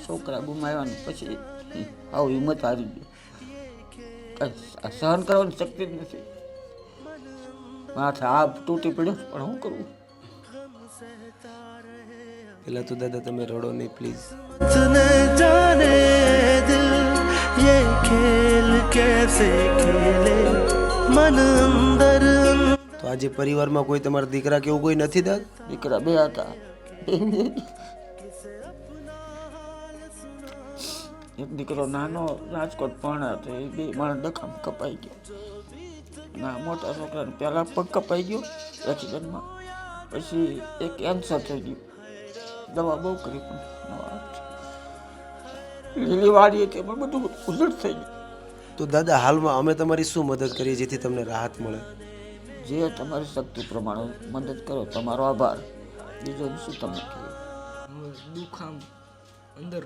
છોકરા ગુમાવ્યા ને પછી આવું હિંમત હારી ગયો. કાંઈ સહન કરવાની શક્તિ જ નથી. માથે આ તૂટી પડ્યો પણ શું કરવું. પેલા તો દાદા તમે રડો નહીં પ્લીઝ. जाने दिल ये खेल कैसे खेले मन अंदर. તો આજે પરિવારમાં કોઈ તમારા દીકરા કે એવું કોઈ નથી દાદા? દીકરા બે હતા. એક દીકરો નાનો રાજકોટ ભણાતો એ બે માણસ દખામ કપાઈ ગયો. ના મોટા છોકરાને પહેલાં પગ કપાઈ ગયો એક્સિડન્ટમાં, પછી એક કેન્સર થઈ ગયું. દવા બહુ કરી પણ લીલી વાડી હતી પણ બધું ઉજળ થઈ ગયું. તો દાદા હાલમાં અમે તમારી શું મદદ કરીએ જેથી તમને રાહત મળે? જે તમારી શક્તિ પ્રમાણે મદદ કરો. તમારો આભાર. બીજો શું તમને કહીએ. દુઃખ આમ અંદર